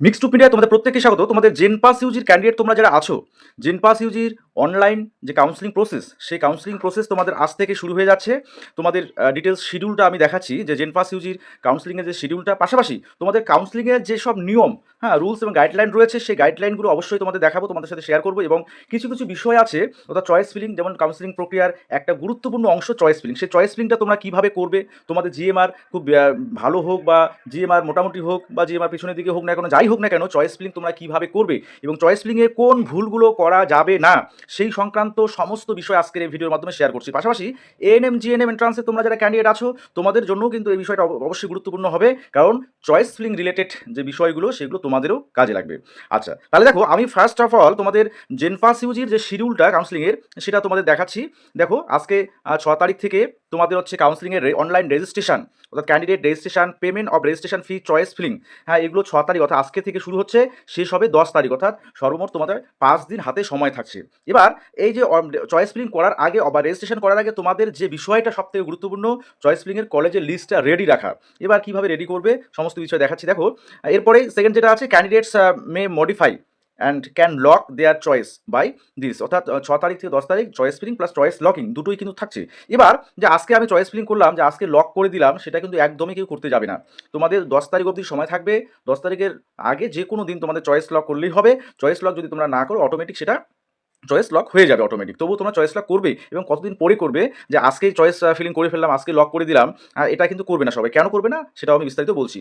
Mixed two মিডিয়ায় তোমাদের প্রত্যেককে স্বাগত। তোমাদের জেনপাস ইউজির ক্যান্ডিডেট তোমরা যারা আছো, জেনপাস ইউজির অনলাইন যে কাউন্সিলিং প্রসেস, সেই কাউন্সিলিং প্রসেস তোমাদের আজ থেকে শুরু হয়ে যাচ্ছে। তোমাদের ডিটেলস শিডিউলটা আমি দেখাচ্ছি, যে জেনপাস ইউজির কাউন্সিলিংয়ের যে শিডিউলটা, পাশাপাশি তোমাদের কাউন্সিলিংয়ের যেসব নিয়ম, হ্যাঁ, রুলস এবং গাইডলাইন রয়েছে, সেই গাইডলাইনগুলো অবশ্যই তোমাদের দেখাবো, তোমাদের সাথে শেয়ার করবো। এবং কিছু কিছু বিষয় আছে, অর্থাৎ চয়েস ফিলিং, যেমন কাউন্সিলিং প্রক্রিয়ার একটা গুরুত্বপূর্ণ অংশ চয়েস ফিলিং। সেই চয়েস ফিলিংটা তোমরা কীভাবে করবে, তোমাদের জিএমআর খুব ভালো হোক বা জিএমআর মোটামুটি হোক বা জিএমআর পিছনের দিকে হোক না কেন, যাই হোক না কেন, চয়েস ফিলিং তোমরা কীভাবে করবে এবং চয়েস ফিলিংয়ে কোন ভুলগুলো করা যাবে না, সেই সংক্রান্ত সমস্ত বিষয় আজকের এই ভিডিওর মাধ্যমে শেয়ার করছি। পাশাপাশি এএনএম জিএনএম এন্ট্রান্সে তোমরা যারা ক্যান্ডিডেট আছো, তোমাদের জন্যও কিন্তু এই বিষয়টা অবশ্যই গুরুত্বপূর্ণ হবে, কারণ চয়েস ফিলিং রিলেটেড যে বিষয়গুলো সেগুলো তোমাদেরও কাজে লাগবে। আচ্ছা, তাহলে দেখো, আমি ফার্স্ট অফ অল তোমাদের জেনপাস ইউজির যে শিডিউলটা কাউন্সিলিংয়ের, সেটা তোমাদের দেখাচ্ছি। দেখো, আজকে 6 তারিখ থেকে তোমাদের হচ্ছে কাউন্সিলিংয়ের অনলাইন রেজিস্ট্রেশন, অর্থাৎ candidate registration, payment of registration fee, choice filling, হ্যাঁ, এগুলো 6 তারিখ অর্থাৎ আজকে থেকে শুরু হচ্ছে, শেষ হবে 10 তারিখ, অর্থাৎ সর্বমোট তোমাদের 5 দিন হাতে সময় থাকছে। এবার এই যে চয়েস ফিলিং করার আগে বা রেজিস্ট্রেশন করার আগে তোমাদের যে বিষয়টা সবথেকে গুরুত্বপূর্ণ, চয়েস ফিলিংয়ের কলেজের লিস্টটা রেডি রাখা। এবার কিভাবে রেডি করবে সমস্ত বিষয় দেখাচ্ছি। দেখো, এরপরে সেকেন্ড যেটা আছে, candidates may modify and can lock their choice by this, অর্থাৎ 6 তারিখ থেকে 10 তারিখ choice filling plus choice locking দুটোই কিন্তু থাকছে। এবার যে আজকে আমি চয়েস ফিলিং করলাম, যে আজকে লক করে দিলাম, সেটা কিন্তু একদমই কেউ করতে যাবে না। তোমাদের 10 তারিখ অবধি সময় থাকবে। 10 তারিখের আগে যে কোনো দিন তোমাদের চয়েস লক করলেই হবে। চয়েস লক যদি তোমরা না করো, অটোমেটিক সেটা চয়েস লক হয়ে যাবে অটোমেটিক। তবুও তোমরা চয়েস লক করবে, এবং কতদিন পরে করবে, যে আজকেই চয়েস ফিলিং করে ফেললাম, আজকে লক করে দিলাম, এটা কিন্তু করবে না সবাই। কেন করবে না সেটাও আমি বিস্তারিত বলছি।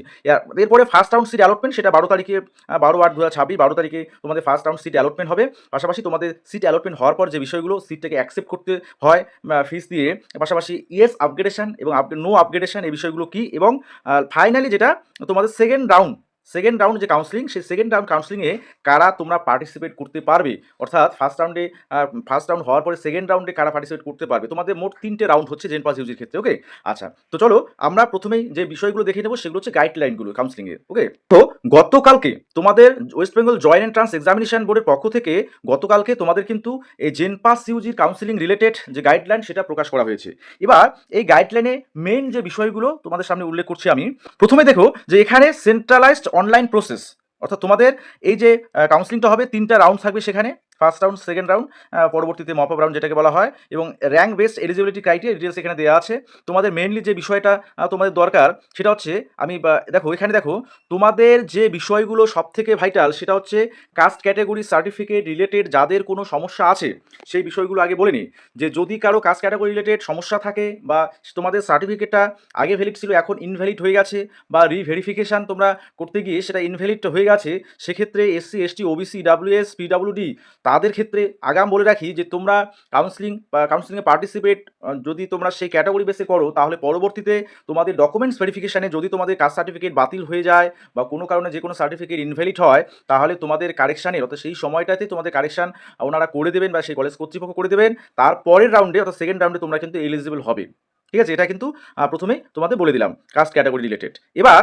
এরপরে ফার্স্ট রাউন্ড সিট অ্যালটমেন্ট, সেটা 12 তারিখে, 12/8/2026, 12 তারিখে তোমাদের ফার্স্ট রাউন্ড সিট অ্যালটমেন্ট হবে। পাশাপাশি তোমাদের সিট অ্যালটমেন্ট হওয়ার পর যে বিষয়গুলো, সিটটাকে অ্যাকসেপ্ট করতে হয় ফিস দিয়ে, পাশাপাশি ইয়েস আপগ্রেডেশন এবং নো আপগ্রেডেশন, এই বিষয়গুলো কী, এবং ফাইনালি যেটা তোমাদের সেকেন্ড রাউন্ড যে কাউন্সিলিং, সেই সেকেন্ড রাউন্ড কাউন্সিলিংয়ে কারা তোমরা পার্টিসিপেট করতে পারবে, অর্থাৎ ফার্স্ট রাউন্ড হওয়ার পরে সেকেন্ড রাউন্ডে কারা পার্টিসিপেট করতে পারবে। তোমাদের মোট 3টে রাউন্ড হচ্ছে জেনপাস ইউজির ক্ষেত্রে। ওকে, আচ্ছা, তো চলো আমরা প্রথমেই যে বিষয়গুলো দেখে নেবো, সেগুলো হচ্ছে গাইডলাইনগুলো কাউন্সিলিংয়ের। ওকে, তো গতকালকে তোমাদের West Bengal joint entrance examination বোর্ডের পক্ষ থেকে গতকালকে তোমাদের কিন্তু এই জেনপাস ইউজির কাউন্সিলিং রিলেটেড যে গাইডলাইন, সেটা প্রকাশ করা হয়েছে। এবার এই গাইডলাইনে মেইন যে বিষয়গুলো তোমাদের সামনে উল্লেখ করছি আমি। প্রথমে দেখো, যে এখানে সেন্ট্রালাইজড অনলাইন প্রসেস, অর্থাৎ তোমাদের এই যে কাউন্সিলিংটা হবে, 3টা রাউন্ড থাকবে সেখানে। ফার্স্ট রাউন্ড, সেকেন্ড রাউন্ড, পরবর্তীতে মপ আপ রাউন্ড যেটাকে বলা হয়, এবং rank based eligibility criteria details এখানে দেওয়া আছে। তোমাদের মেইনলি যে বিষয়টা তোমাদের দরকার, সেটা হচ্ছে, আমি দেখো এখানে দেখো, তোমাদের যে বিষয়গুলো সব থেকে ভাইটাল, সেটা হচ্ছে কাস্ট ক্যাটাগরি সার্টিফিকেট রিলেটেড যাদের কোনো সমস্যা আছে, সেই বিষয়গুলো আগে বলে নিই। যে যদি কারো কাস্ট ক্যাটাগরি রিলেটেড সমস্যা থাকে, বা তোমাদের সার্টিফিকেটটা আগে ভ্যালিড ছিল, এখন ইনভ্যালিড হয়ে গেছে, বা রিভেরিফিকেশান তোমরা করতে গিয়ে সেটা ইনভ্যালিড হয়ে গেছে, সেক্ষেত্রে SC ST OBC WS PWD তাদের ক্ষেত্রে আগাম বলে রাখি, যে তোমরা কাউন্সিলিংয়ে পার্টিসিপেট যদি তোমরা সেই ক্যাটাগরি বেসে করো, তাহলে পরবর্তীতে তোমাদের ডকুমেন্টস ভেরিফিকেশানে যদি তোমাদের কাস্ট সার্টিফিকেট বাতিল হয়ে যায়, বা কোনো কারণে যে কোনো সার্টিফিকেট ইনভ্যালিড হয়, তাহলে তোমাদের কারেকশানের, অর্থাৎ সেই সময়টাতে তোমাদের কারেকশান ওনারা করে দেবেন, বা সেই কলেজ কর্তৃপক্ষ করে দেবেন। তারপরের রাউন্ডে, অর্থাৎ সেকেন্ড রাউন্ডে তোমরা কিন্তু এলিজিবল হবে। ঠিক আছে, এটা কিন্তু প্রথমেই তোমাদের বলে দিলাম কাস্ট ক্যাটাগরি রিলেটেড। এবার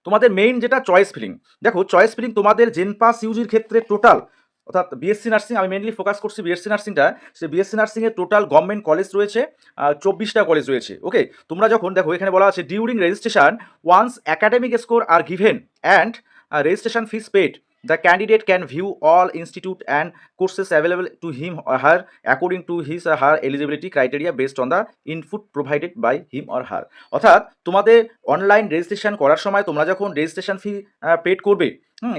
তোমাদের মেইন যেটা চয়েস ফিলিং, দেখো চয়েস ফিলিং তোমাদের জেনপাস ইউজির ক্ষেত্রে টোটাল, অর্থাৎ বিএসসি নার্সিং, আমি মেনলি ফোকাস করছি বিএসসি নার্সিংটা, সে বিএসসি নার্সিংয়ের টোটাল গভর্নমেন্ট কলেজ রয়েছে 24টা কলেজ রয়েছে। ওকে, তোমরা যখন দেখো, এখানে বলা আছে during registration once academic score are given and registration fees paid, the candidate can view all institute and courses available to him or her according to his or her eligibility criteria based on the input provided by him or her। অর্থাৎ তোমাদের online registration করার সময় তোমরা যখন registration fee paid করবে,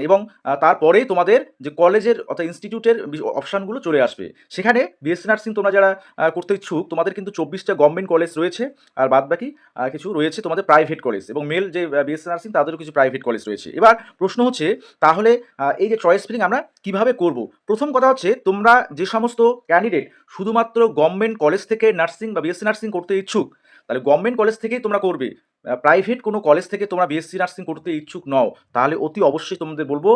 এবং তারপরেই তোমাদের যে কলেজের অর্থাৎ ইনস্টিটিউটের অপশানগুলো চলে আসবে। সেখানে বিএসসি নার্সিং তোমরা যারা করতে ইচ্ছুক, তোমাদের কিন্তু 24টা গভর্নমেন্ট কলেজ রয়েছে, আর বাদবাকি কিছু রয়েছে তোমাদের প্রাইভেট কলেজ, এবং মেল যে বিএসসি নার্সিং তাদেরও কিছু প্রাইভেট কলেজ রয়েছে। এবার প্রশ্ন হচ্ছে, তাহলে এই যে চয়েস ফিলিং আমরা কিভাবে করব? প্রথম কথা হচ্ছে, তোমরা যে সমস্ত ক্যান্ডিডেট শুধুমাত্র গভর্নমেন্ট কলেজ থেকে নার্সিং বা বিএসসি নার্সিং করতে ইচ্ছুক, তাহলে গভর্নমেন্ট কলেজ থেকেই তোমরা করবে। প্রাইভেট কোনো কলেজ থেকে তোমরা বিএসসি নার্সিং করতে ইচ্ছুক নও, তাহলে অতি অবশ্যই তোমাদের বলবো,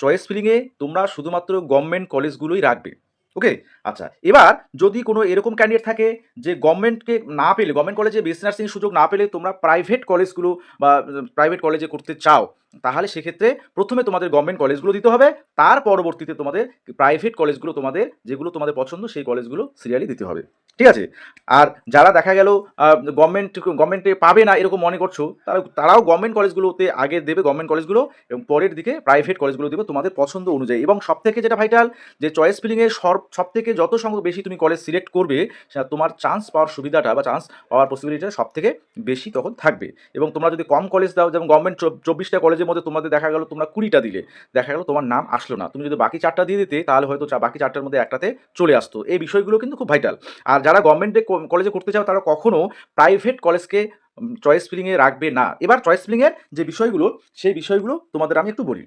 চয়েস ফিলিংয়ে তোমরা শুধুমাত্র গভর্নমেন্ট কলেজগুলোই রাখবে। ওকে, আচ্ছা, এবার যদি কোনো এরকম ক্যান্ডিডেট থাকে যে গভর্নমেন্টকে না পেলে, গভর্নমেন্ট কলেজে বিএসসি নার্সিং সুযোগ না পেলে তোমরা প্রাইভেট কলেজগুলো বা প্রাইভেট কলেজে করতে চাও, তাহলে সেক্ষেত্রে প্রথমে তোমাদের গভর্নমেন্ট কলেজগুলো দিতে হবে, তার পরবর্তীতে তোমাদের প্রাইভেট কলেজগুলো তোমাদের যেগুলো তোমাদের পছন্দ সেই কলেজগুলো সিরিয়ালি দিতে হবে। ঠিক আছে? আর যারা দেখা গেল গভর্নমেন্টে পাবে না এরকম মনে করছো, তারাও গভর্নমেন্ট কলেজগুলোতে আগে দেবে, গভর্নমেন্ট কলেজগুলো, এবং পরের দিকে প্রাইভেট কলেজগুলো দেবে তোমাদের পছন্দ অনুযায়ী। এবং সবথেকে যেটা ভাইটাল, যে চয়েস ফিলিংয়ে সবথেকে যত সংখ্যক বেশি তুমি কলেজ সিলেক্ট করবে, তোমার চান্স পাওয়ার সুবিধাটা বা চান্স পাওয়ার পসিবিলিটিটা সবথেকে বেশি তখন থাকবে। এবং তোমরা যদি কম কলেজ দাও, যেমন গভর্নমেন্ট 24টা কলেজের মধ্যে তোমাদের দেখা গেল তোমরা 20টা দিলে, দেখা গেল তোমার নাম আসলো না, তুমি যদি বাকি 4টা দিয়ে দিতে তাহলে হয়তো বাকি 4টার মধ্যে একটাতে চলে আসতো। এই বিষয়গুলো কিন্তু খুব ভাইটাল। আর যারা গভর্নমেন্টে কলেজে করতে চাও তারা কখনো প্রাইভেট কলেজকে চয়েস ফিলিংয়ে রাখবে না। এবার চয়েস ফিলিংয়ের যে বিষয়গুলো, সেই বিষয়গুলো তোমাদের আমি একটু বলি।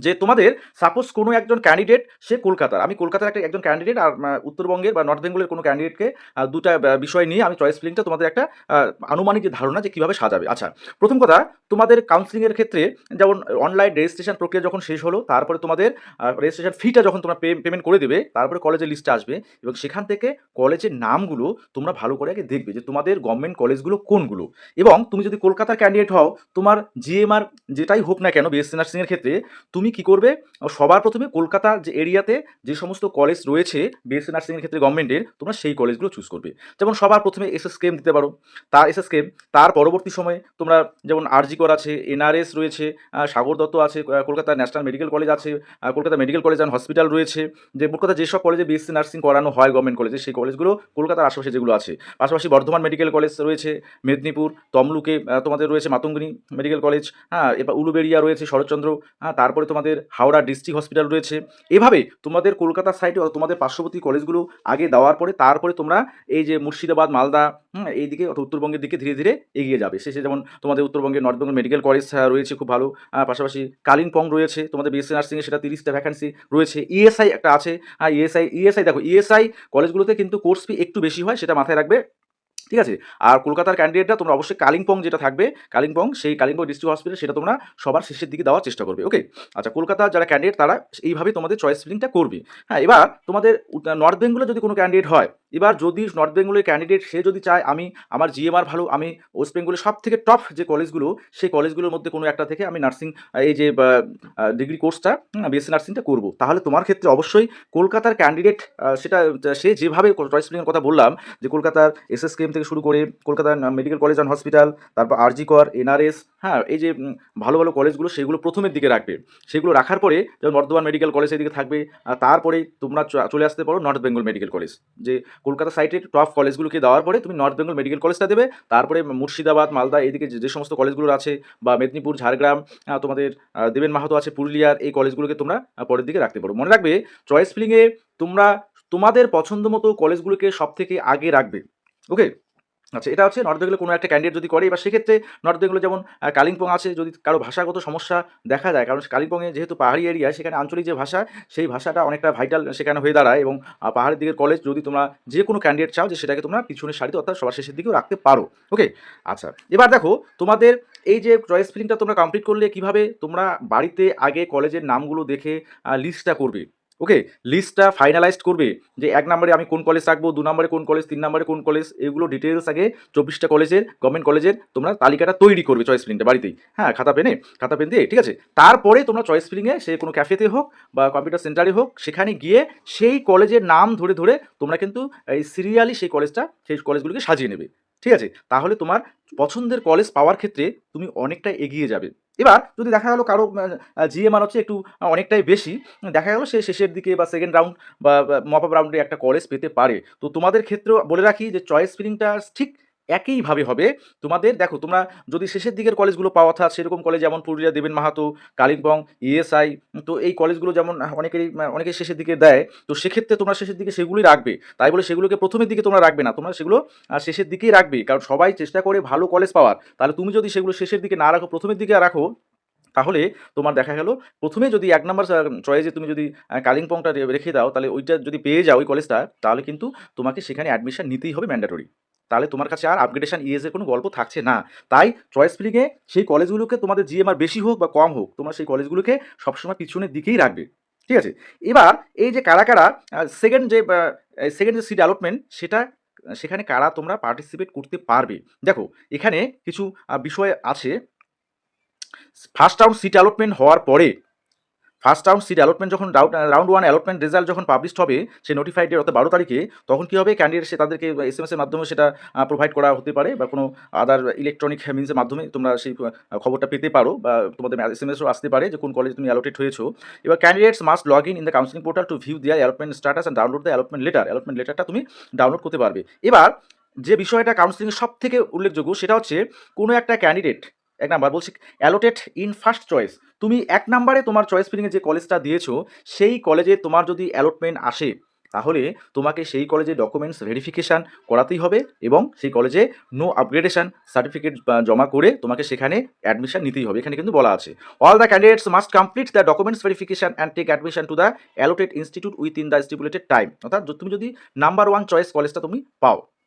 যে তোমাদের সাপোজ কোনো একজন ক্যান্ডিডেট, সে কলকাতার, আমি কলকাতার একজন ক্যান্ডিডেট, আর উত্তরবঙ্গের বা নর্থ বেঙ্গলের কোনো ক্যান্ডিডেটকে দুটা বিষয় নিয়ে আমি চয়েস ফিলিংটা তোমাদের একটা আনুমানিক যে ধারণা যে কীভাবে সাজাবে। আচ্ছা, প্রথম কথা, তোমাদের কাউন্সিলিংয়ের ক্ষেত্রে যেমন অনলাইন রেজিস্ট্রেশন প্রক্রিয়া যখন শেষ হলো, তারপরে তোমাদের রেজিস্ট্রেশন ফিটা যখন তোমরা পেমেন্ট করে দেবে, তারপরে কলেজের লিস্টে আসবে, এবং সেখান থেকে কলেজের নামগুলো তোমরা ভালো করে আগে দেখবে যে তোমাদের গভর্নমেন্ট কলেজগুলো কোনগুলো। এবং তুমি যদি কলকাতার ক্যান্ডিডেট হও, তোমার জিএমআর যেটাই হোক না কেন বিএসসি নার্সিংয়ের ক্ষেত্রে, তুমি কি করবে, সবার প্রথমে কলকাতা যে এরিয়াতে যে সমস্ত কলেজ রয়েছে বিএসসি নার্সিংয়ের ক্ষেত্রে গভর্নমেন্টের, তোমরা সেই কলেজগুলো চুজ করবে। যেমন সবার প্রথমে এসএসকেএম দিতে পারো, তার পরবর্তী সময়ে তোমরা যেমন আরজিকর আছে, এনআরএস রয়েছে, সাগর দত্ত আছে, কলকাতা ন্যাশনাল মেডিকেল কলেজ আছে, Kolkata medical college and hospital রয়েছে, যে কলকাতা যেসব কলেজে বিএসসি নার্সিং করানো হয় গভর্নমেন্ট কলেজে, সেই কলেজগুলো কলকাতার আশেপাশে যেগুলো আছে। পাশাপাশি বর্ধমান মেডিকেল কলেজ রয়েছে, মেদিনীপুর তমলুকে তোমাদের রয়েছে মাতঙ্গিনী মেডিকেল কলেজ, হ্যাঁ, এবার উলুবেড়িয়া রয়েছে শরৎচন্দ্র, হ্যাঁ, তারপরে তোমাদের হাওড়া ডিস্ট্রিক্ট হসপিটাল রয়েছে। এভাবে তোমাদের কলকাতার সাইডে তোমাদের পার্শ্ববর্তী কলেজগুলো আগে দেওয়ার পরে তারপরে তোমরা এই যে মুর্শিদাবাদ, মালদা, এইদিকে অর্থাৎ উত্তরবঙ্গের দিকে ধীরে ধীরে এগিয়ে যাবে। শেষে যেমন তোমাদের উত্তরবঙ্গের নর্থ বেঙ্গল মেডিকেল কলেজ রয়েছে খুব ভালো, পাশাপাশি কালিম্পং রয়েছে তোমাদের বিএসসি নার্সিংয়ে, সেটা 30টা ভ্যাকান্সি রয়েছে। ইএসআই একটা আছে, ইএসআই দেখো, ইএসআই কলেজগুলোতে কিন্তু কোর্স ফি একটু বেশি হয়, সেটা মাথায় রাখবে। ঠিক আছে? আর কলকাতার ক্যান্ডিডেটরা তোমরা অবশ্যই কালিম্পং যেটা থাকবে, সেই কালিম্পং ডিস্ট্রিক্ট হসপিটাল, সেটা তোমরা সবার শেষের দিকে দেওয়ার চেষ্টা করবে। ওকে? আচ্ছা, কলকাতার যারা ক্যান্ডিডেট তারা এইভাবে তোমাদের চয়েস ফিলিংটা করবে। হ্যাঁ, এবার তোমাদের নর্থ বেঙ্গলে যদি কোনো ক্যান্ডিডেট হয়, এবার যদি নর্থ বেঙ্গলের ক্যান্ডিডেট সে যদি চায় আমি আমার জিএমআর ভালো, আমি ওয়েস্ট বেঙ্গলের সবথেকে টপ যে কলেজগুলো, সেই কলেজগুলোর মধ্যে কোনো একটা থেকে আমি নার্সিং এই যে ডিগ্রি কোর্সটা, বিএসসি নার্সিংটা করব, তাহলে তোমার ক্ষেত্রে অবশ্যই কলকাতার ক্যান্ডিডেট, সেটা সে যেভাবে চয়েস ফিলিংয়ের কথা বললাম, যে কলকাতার এসএসকেএম থেকে শুরু করে কলকাতার মেডিকেল কলেজ অ্যান্ড হসপিটাল, তারপর আরজিকর, এনআরএস, হ্যাঁ, এই যে ভালো ভালো কলেজগুলো সেগুলো প্রথমের দিকে রাখবে। সেগুলো রাখার পরে যেমন বর্ধমান মেডিকেল কলেজ এদিকে থাকবে, তারপরে তোমরা চলে আসতে পারো নর্থ বেঙ্গল মেডিকেল কলেজ, যে কলকাতা সাইটের টপ কলেজগুলোকে দেওয়ার পরে তুমি নর্থ বেঙ্গল মেডিকেল কলেজটা দেবে, তারপরে মুর্শিদাবাদ, মালদা এইদিকে যে সমস্ত কলেজগুলো আছে, বা মেদিনীপুর, ঝাড়গ্রাম, তোমাদের দেবেন মাহাতো আছে পুরুলিয়ার, এই কলেজগুলোকে তোমরা পরের দিকে রাখতে পারো। মনে রাখবে চয়েস ফিলিংয়ে তোমরা তোমাদের পছন্দ মতো কলেজগুলোকে সব থেকে আগে রাখবে। ওকে? আচ্ছা, এটা হচ্ছে নর্থ বেঙ্গলে কোনো একটা ক্যান্ডিডেট যদি করে। এবার সেক্ষেত্রে নর্থ বেঙ্গলে যেমন কালিম্পং আছে, যদি কারো ভাষাগত সমস্যা দেখা যায়, কারণ কালিম্পংয়ে যেহেতু পাহাড়ি এরিয়া, সেখানে আঞ্চলিক যে ভাষা, সেই ভাষাটা অনেকটা ভাইটাল সেখানে হয়ে দাঁড়ায়। এবং পাহাড়ের দিকের কলেজ যদি তোমরা যে কোনো ক্যান্ডিডেট চাও, যে সেটাকে তোমরা পিছনের সারিতে অর্থাৎ সবার শেষের দিকেও রাখতে পারো। ওকে? আচ্ছা, এবার দেখো তোমাদের এই যে চয়েস ফিলিংটা তোমরা কমপ্লিট করলে কীভাবে তোমরা বাড়িতে আগে কলেজের নামগুলো দেখে লিস্টটা করবে। ওকে? লিস্টটা ফাইনালাইজড করবে, যে 1 নম্বরে আমি কোন কলেজ রাখবো, 2 নম্বরে কোন কলেজ, 3 নম্বরে কোন কলেজ, এগুলো ডিটেলস আগে 24টা কলেজের, গভর্নমেন্ট কলেজের তোমরা তালিকাটা তৈরি করবে চয়েস ফিলিংটা বাড়িতেই, হ্যাঁ, খাতা পেন দিয়ে। ঠিক আছে? তারপরে তোমরা চয়েস ফিলিংয়ে সে কোনো ক্যাফেতে হোক বা কম্পিউটার সেন্টারে হোক, সেখানে গিয়ে সেই কলেজের নাম ধরে ধরে তোমরা কিন্তু এই সিরিয়ালি সেই কলেজগুলোকে সাজিয়ে নেবে। ঠিক আছে? তাহলে তোমার পছন্দের কলেজ পাওয়ার ক্ষেত্রে তুমি অনেকটা এগিয়ে যাবে। এবার যদি দেখা গেল কারো জিএমআর হচ্ছে একটু অনেকটাই বেশি, দেখা গেল সে শেষের দিকে বা সেকেন্ড রাউন্ড বা মপ আপ রাউন্ডে একটা কলেজ পেতে পারে। তো তোমাদের ক্ষেত্রেও বলে রাখি যে চয়েস ফিলিংটা ঠিক একইভাবে হবে। তোমাদের দেখো, তোমরা যদি শেষের দিকের কলেজগুলো পাওয়া, অর্থাৎ সেরকম কলেজ যেমন পুরুলিয়া দেবেন মাহাতো, কালিম্পং, ইএসআই, তো এই কলেজগুলো যেমন অনেকেই শেষের দিকে দেয়, তো সেক্ষেত্রে তোমরা শেষের দিকে সেগুলোই রাখবে। তাই বলে সেগুলোকে প্রথমের দিকে তোমরা রাখবে না, তোমরা সেগুলো শেষের দিকেই রাখবে, কারণ সবাই চেষ্টা করে ভালো কলেজ পাওয়ার। তাহলে তুমি যদি সেগুলো শেষের দিকে না রাখো, প্রথমের দিকে রাখো, তাহলে তোমার দেখা গেল প্রথমে যদি 1 নাম্বার চয়েসে তুমি যদি কালিম্পংটা রেখে দাও, তাহলে ওইটা যদি পেয়ে যাও ওই কলেজটা, তাহলে কিন্তু তোমাকে সেখানে অ্যাডমিশন নিতেই হবে ম্যান্ডেটরি। তাহলে তোমার কাছে আর আপগ্রেডেশন ইএসের কোনো গল্প থাকছে না। তাই চয়েস ফিলিংয়ে সেই কলেজগুলোকে তোমাদের জিএমআর বেশি হোক বা কম হোক, তোমরা সেই কলেজগুলোকে সবসময় পিছনের দিকেই রাখবে। ঠিক আছে? এবার এই যে কারা কারা সেকেন্ড যে সিট অ্যালটমেন্ট, সেখানে কারা তোমরা পার্টিসিপেট করতে পারবে। দেখো, এখানে কিছু বিষয় আছে। ফার্স্ট রাউন্ড সিট অ্যালটমেন্ট হওয়ার পরে, ফার্স্ট রাউন্ড সিট অ্যালটমেন্ট যখন রাউন্ড ওয়ান অ্যালটমেন্ট রেজাল্ট যখন পাবলিশড হবে সে নোটিফাইড ডেট অর্থাৎ 12 তারিখে, তখন কী হবে, ক্যান্ডিডেট সে তাদেরকে SMS এর মাধ্যমে সেটা প্রোভাইড করা হতে পারে, বা কোনো আদার ইলেকট্রনিক মিনসের মাধ্যমে তোমরা সেই খবরটা পেতে পারো, বা তোমাদের SMS-ও আসতে পারে যে কোন কলেজে তুমি অ্যালোটেড হয়েছো। এবার candidates must log in the counselling portal to view their allotment status and download the allotment letter. Allotment লেটারটা তুমি ডাউনলোড করতে পারবে। এবার যে বিষয়টা কাউন্সিলিংয়ের সব থেকে উল্লেখযোগ্য সেটা হচ্ছে কোনো একটা ক্যান্ডিডেট, এক নাম্বার বলছি অ্যালোটেড ইন ফার্স্ট চয়েস, তুমি 1 নম্বরে তোমার চয়েস ফিলিংয়ে যে কলেজটা দিয়েছো সেই কলেজে তোমার যদি অ্যালটমেন্ট আসে তাহলে তোমাকে সেই কলেজে ডকুমেন্টস ভেরিফিকেশান করাতেই হবে এবং সেই কলেজে নো আপগ্রেডেশন সার্টিফিকেট জমা করে তোমাকে সেখানে অ্যাডমিশন নিতেই হবে। এখানে কিন্তু বলা আছে all the candidates must complete the documents verification and take admission to the allotted institute within the stipulated time. অর্থাৎ তুমি যদি নাম্বার 1 চয়েস কলেজটা তুমি পাও,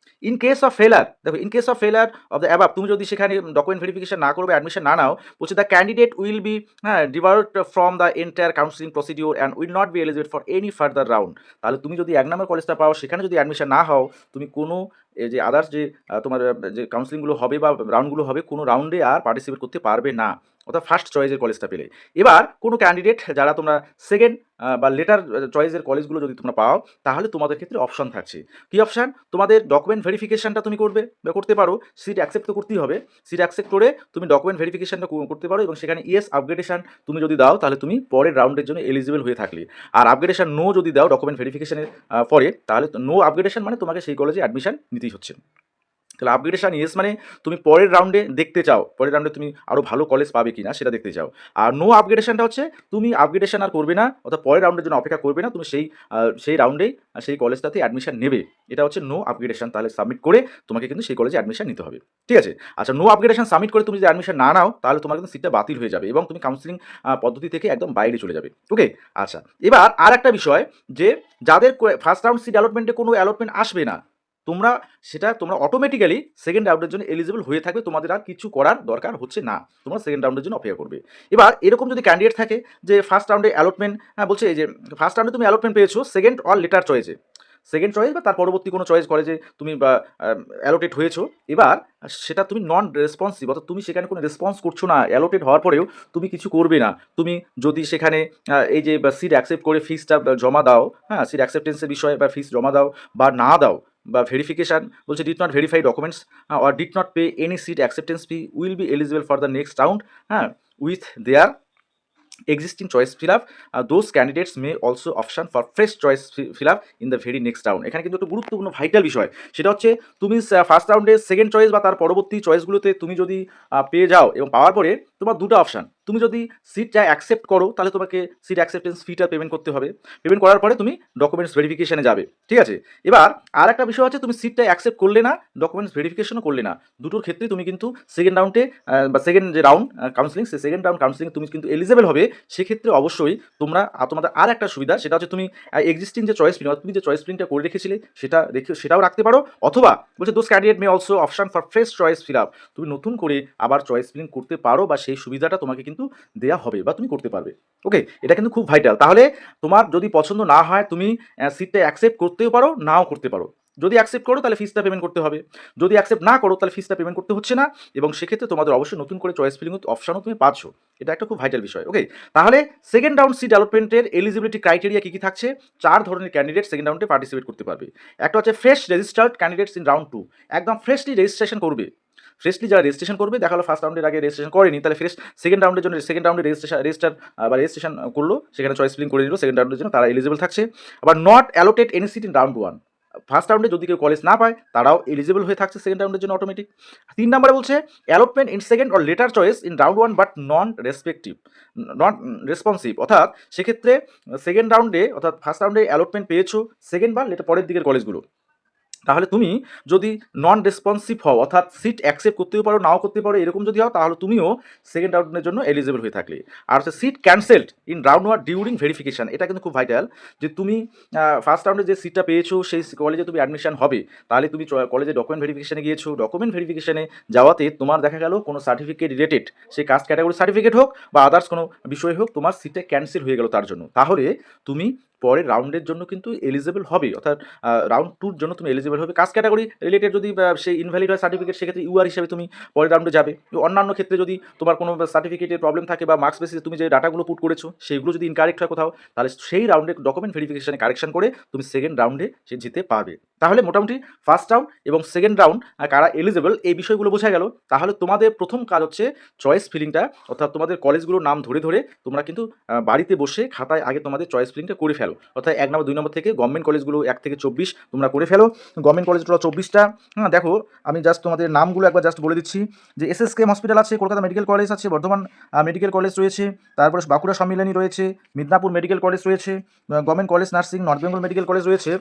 ইন কেস অফ ফেলার, দেখো ইন কেস অফ ফেলার অফ দ্য অ্যাবাভ, তুমি যদি সেখানে ডকুমেন্ট ভেরিফিকেশন না করবে, অ্যাডমিশন না নাও, বলছে the candidate will be divert from the entire counselling procedure and will not be eligible for any further round. তাহলে তুমি যদি 1 নম্বর কলেজটা পাও সেখানে যদি অ্যাডমিশন না হও, তুমি কোনো যে আদার্স যে তোমার যে কাউন্সিলিংগুলো হবে বা রাউন্ডগুলো হবে কোনো রাউন্ডে আর পার্টিসিপেট করতে পারবে না, অর্থাৎ ফার্স্ট চয়েসের কলেজটা পেলে। এবার কোনো ক্যান্ডিডেট যারা তোমরা সেকেন্ড বা লেটার চয়েসের কলেজগুলো যদি তোমরা পাও তাহলে তোমাদের ক্ষেত্রে অপশন থাকছে। কী অপশান? তোমাদের ডকুমেন্ট ভেরিফিকেশনটা তুমি করবে বা করতে পারো, সিট অ্যাকসেপ্ট তো করতেই হবে, সিট অ্যাকসেপ্ট করে তুমি ডকুমেন্ট ভেরিফিকেশনটা করতে পারো এবং সেখানে ইয়েস আপগ্রেডেশন তুমি যদি দাও তাহলে তুমি পরের রাউন্ডের জন্য এলিজিবল হয়ে থাকলে। আর আপগ্রেডেশন নো যদি দাও ডকুমেন্ট ভেরিফিকেশনের পরে, তাহলে নো আপগ্রেডেশন মানে তোমাকে সেই কলেজে অ্যাডমিশন নিতেই হচ্ছে। তাহলে আপগ্রেডেশন ইয়েস মানে তুমি পরের রাউন্ডে দেখতে চাও, পরের রাউন্ডে তুমি আরও ভালো কলেজ পাবে কি না সেটা দেখতে চাও। আর নো আপগ্রেডেশনটা হচ্ছে তুমি আপগ্রেডেশন আর করবে না, অর্থাৎ পরের রাউন্ডের জন্য অপেক্ষা করবে না, তুমি সেই রাউন্ডেই সেই কলেজটাতে অ্যাডমিশন নেবে, এটা হচ্ছে নো আপগ্রেডেশন। তাহলে সাবমিট করে তোমাকে কিন্তু সেই কলেজে অ্যাডমিশন নিতে হবে, ঠিক আছে। আচ্ছা, নো আপগ্রেডেশন সাবমিট করে তুমি যদি অ্যাডমিশন না নাও তাহলে তোমার কিন্তু সিটটা বাতিল হয়ে যাবে এবং তুমি কাউন্সিলিং পদ্ধতি থেকে একদম বাইরে চলে যাবে। ওকে, আচ্ছা এবার আর একটা বিষয়, যে যাদের ফার্স্ট রাউন্ড সিট অ্যালটমেন্টে কোনো অ্যালটমেন্ট আসবে না, তোমরা অটোমেটিক্যালি সেকেন্ড রাউন্ডের জন্য এলিজিবল হয়ে থাকবে, তোমাদের আর কিছু করার দরকার হচ্ছে না, তোমরা সেকেন্ড রাউন্ডের জন্য অপেক্ষা করবে। এবার এরকম যদি ক্যান্ডিডেট থাকে যে ফার্স্ট রাউন্ডে অ্যালটমেন্ট, বলছে যে ফার্স্ট রাউন্ডে তুমি অ্যালটমেন্ট পেয়েছো সেকেন্ড অর লেটার চয়েসে, সেকেন্ড চয়েস বা তার পরবর্তী কোনো চয়েস কলেজে তুমি বা অ্যালোটেড হয়েছো, এবার সেটা তুমি নন রেসপন্সিভ, অর্থাৎ তুমি সেখানে কোনো রেসপন্স করছো না, অ্যালোটেড হওয়ার পরেও তুমি কিছু করবে না। তুমি যদি সেখানে এই যে সিট অ্যাকসেপ্ট করে ফিসটা জমা দাও, হ্যাঁ সিট অ্যাকসেপ্টেন্সের বিষয়ে বা ফিস জমা দাও বা না দাও, বা ভেরিফিকেশান বলছে did not verify documents or did not pay any seat acceptance fee will be eligible for the next round, হ্যাঁ with their existing choice fill up, those candidates may also option for fresh choice fill up in the very next round। এখানে কিন্তু একটা গুরুত্বপূর্ণ vital বিষয়, সেটা হচ্ছে তুমি first রাউন্ডে সেকেন্ড চয়েস বা তার পরবর্তী চয়েসগুলোতে তুমি যদি পেয়ে যাও এবং পাওয়ার পরে তোমার দুটো অপশান, তুমি যদি সিটটা অ্যাকসেপ্ট করো তাহলে তোমাকে সিট অ্যাকসেপ্টেন্স ফিটা পেমেন্ট করতে হবে, পেমেন্ট করার পরে তুমি ডকুমেন্টস ভেরিফিকেশনে যাবে, ঠিক আছে। এবার আর একটা বিষয় হচ্ছে তুমি সিটটা অ্যাকসেপ্ট করলে না, ডকুমেন্টস ভেরিফিকেশনও করলে না, দুটোর ক্ষেত্রেই তুমি কিন্তু সেকেন্ড রাউন্ডে বা সেকেন্ড যে রাউন্ড কাউন্সিলিং, সেই সেকেন্ড রাউন্ড কাউন্সিলিং তুমি কিন্তু এলিজিবল হবে। সেক্ষেত্রে অবশ্যই তোমাদের আর একটা সুবিধা, সেটা হচ্ছে তুমি এক্সিস্টিং যে চয়েস ফিলিং, তুমি যে চয়েস ফিলিংটা করে রেখেছিলে সেটাও রাখতে পারো, অথবা বলছে those candidate may also option for fresh choice fill up, তুমি নতুন করে আবার চয়েস ফিলিং করতে পারো বা সেই সুবিধাটা তোমাকে কিন্তু দেওয়া হবে বা তুমি করতে পারবে। ওকে, এটা কিন্তু খুব ভাইটাল। তাহলে তোমার যদি পছন্দ না হয় তুমি সিটটা অ্যাকসেপ্ট করতেও পারো, নাও করতে পারো। যদি অ্যাকসেপ্ট করো তাহলে ফিসটা পেমেন্ট করতে হবে, যদি অ্যাকসেপ্ট না করো তাহলে ফিসটা পেমেন্ট করতে হচ্ছে না, এবং সেক্ষেত্রে তোমাদের অবশ্যই নতুন করে চয়েস ফিলিং অপশনও তুমি পাচ্ছ, এটা একটা খুব ভাইটাল বিষয়। ওকে, তাহলে সেকেন্ড রাউন্ড সিট অ্যালটমেন্টের এলিজিবিলিটি ক্রাইটেরিয়া কী কী থাকছে? 4 ধরনের ক্যান্ডিডেট সেকেন্ড রাউন্ডে পার্টিসিপেট করতে পারবে। একটা হচ্ছে fresh registered candidates in round 2, একদম ফ্রেশলি রেজিস্ট্রেশন করবে, ফ্রেশলি যারা রেজিস্ট্রেশন করবে, দেখা হলো ফার্স্ট রাউন্ডের আগে রেজিস্ট্রেশন করেনি, তাহলে ফ্রেশ সেকেন্ড রাউন্ডের জন্য সেকেন্ড রাউন্ডে রেজিস্ট্রেশন করলো, সেখানে চয়েস ফিলিং করে নিল সেকেন্ড রাউন্ডের জন্য, তারা এলিজিবল থাকছে। আবার not allotted any seat in round 1, first রাউন্ডে যদি কেউ কলেজ না পায় তারাও এলিজিবল হয়ে থাকছে সেকেন্ড রাউন্ডের জন্য অটোমেটিক। 3 নম্বরে বলছে allotment in second or letter choice in round 1 but not responsive, অর্থাৎ সেক্ষেত্রে সেকেন্ড রাউন্ডে অর্থাৎ ফার্স্ট রাউন্ডে অ্যালটমেন্ট পেয়েছো সেকেন্ড বা লেটার পরের দিকের কলেজগুলো, তাহলে তুমি যদি নন রেসপন্সিভ হও, অর্থাৎ সিট অ্যাকসেপ্ট করতেও পারো নাও করতে পারো এরকম যদি হও, তাহলে তুমিও সেকেন্ড রাউন্ডের জন্য এলিজিবল হয়ে থাকলে। আর হচ্ছে seat cancelled in round 1 during verification, এটা কিন্তু খুব ভাইটাল, যে তুমি ফার্স্ট রাউন্ডে যে সিটটা পেয়েছো সেই কলেজে তুমি অ্যাডমিশন হবে, তাহলে তুমি কলেজে ডকুমেন্ট ভেরিফিকেশনে গিয়েছো, ডকুমেন্ট ভেরিফিকেশনে যাওয়াতে তোমার দেখা গেল কোনো সার্টিফিকেট রিলেটেড, সেই কাস্ট ক্যাটাগরি সার্টিফিকেট হোক বা আদার্স কোনো বিষয় হোক, তোমার সিটটা ক্যান্সেল হয়ে গেল তার জন্য, তাহলে তুমি পরের রাউন্ডের জন্য কিন্তু এলিজিবল হবে, অর্থাৎ রাউন্ড 2 জন্য তুমি এলিজিবল হবে। কাস্ট ক্যাটাগরি রিলেটেড যদি সেই ইনভ্যালিড হয় সার্টিফিকেট, সেক্ষেত্রে ইউআর হিসেবে তুমি পরের রাউন্ডে যাবে। অন্যান্য ক্ষেত্রে যদি তোমার কোনো সার্টিফিকেটের প্রবলেম থাকে বা মার্কস বেসিসে তুমি যে ডাটাগুলো পুট করেছো সেগুলো যদি ইনকারেক্ট হয় কোথাও, তাহলে সেই রাউন্ডে ডকুমেন্ট ভেরিফিকেশনে কারেকশন করে তুমি সেকেন্ড রাউন্ডে সে যেতে পারবে। তাহলে মোটামুটি ফার্স্ট রাউন্ড এবং সেকেন্ড রাউন্ড কারা এলিজিবল এই বিষয়গুলো বোঝা গেল। তাহলে তোমাদের প্রথম কাজ হচ্ছে চয়েস ফিলিংটা, অর্থাৎ তোমাদের কলেজগুলোর নাম ধরে ধরে তোমরা কিন্তু বাড়িতে বসে খাতায় আগে তোমাদের চয়েস ফিলিংটা করে ফেলো। অর্থাৎ 1 নম্বর 2 নম্বর থেকে গভর্নমেন্ট কলেজগুলো 1 থেকে 24 তোমরা করে ফেলো। গভর্নমেন্ট কলেজ টোটাল 24টা। হ্যাঁ, দেখো আমি জাস্ট তোমাদের নামগুলো একবার জাস্ট বলে দিচ্ছি যে এসএসকেএম হসপিটাল আছে, কলকাতা মেডিকেল কলেজ আছে, বর্ধমান মেডিকেল কলেজ রয়েছে, তারপরে বাঁকুড়া সম্মিলনী রয়েছে, মিদনাপুর মেডিকেল কলেজ রয়েছে, government college nursing, north Bengal medical college রয়েছে,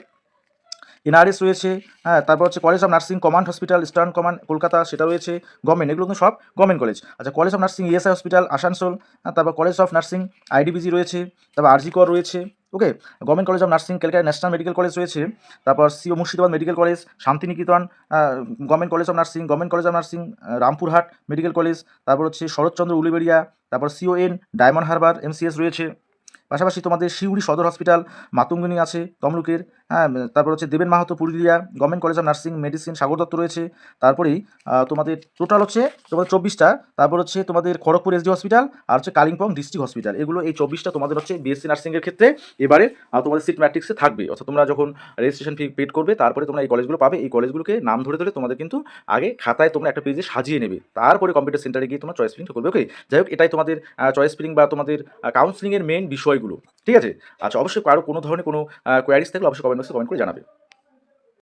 এনআরএস রয়েছে। হ্যাঁ, তারপর হচ্ছে college of nursing command hospital eastern command Kolkata, সেটা রয়েছে গভর্নমেন্ট, এগুলো কিন্তু সব গভর্নমেন্ট কলেজ। আচ্ছা, college of nursing ESI hospital Asansol, তারপর কলেজ অফ নার্সিং আইডিবিজি রয়েছে, তারপর আরজি কর রয়েছে। Okay, government college of nursing Calcutta national medical college রয়েছে, তারপর সিও Murshidabad medical college, Santiniketan government college of nursing, government college of nursing Rampurhat medical college, তারপর হচ্ছে শরৎচন্দ্র উলুবেড়িয়া, তারপর সিওএন ডায়মন্ড হারবার এমসিএস রয়েছে। পাশাপাশি তোমাদের সিউড়ি সদর হসপিটাল মাতঙ্গিনী আছে তমলুকের। হ্যাঁ, তারপর হচ্ছে Deben Mahato Purulia, government college of nursing medicine Sagar Dutta রয়েছে। তারপরেই তোমাদের টোটাল হচ্ছে তোমাদের 24টা। তারপর হচ্ছে তোমাদের খড়গপুর এসডি হসপিটাল আর হচ্ছে কালিম্পং ডিস্ট্রিক্ট হসপিটাল, এগুলো এই 24টা তোমাদের হচ্ছে বিএসসি নার্সিংয়ের ক্ষেত্রে এবারে তোমাদের সিট ম্যাট্রিক্সে থাকবে। অর্থাৎ তোমরা যখন রেজিস্ট্রেশন ফি পেড করবে তারপরে তোমরা এই কলেজগুলো পাবে। এই কলেজগুলোকে নাম ধরে ধরে তোমাদের কিন্তু আগে খাতায় তোমরা একটা পেজে সাজিয়ে নেবে, তারপরে কম্পিউটার সেন্টারে গিয়ে তোমরা চয়েস ফিলিংটা করবে। ওকে, যাই হোক, এটাই তোমাদের চয়েস ফিলিং বা তোমাদের কাউন্সিলিংয়ের মেইন বিষয়গুলো। ঠিক আছে? আচ্ছা, অবশ্যই কারো কোনো ধরনের কোনো কোয়ারিজ থাকলে অবশ্যই কমেন্ট বক্সে কমেন্ট করে জানাবে।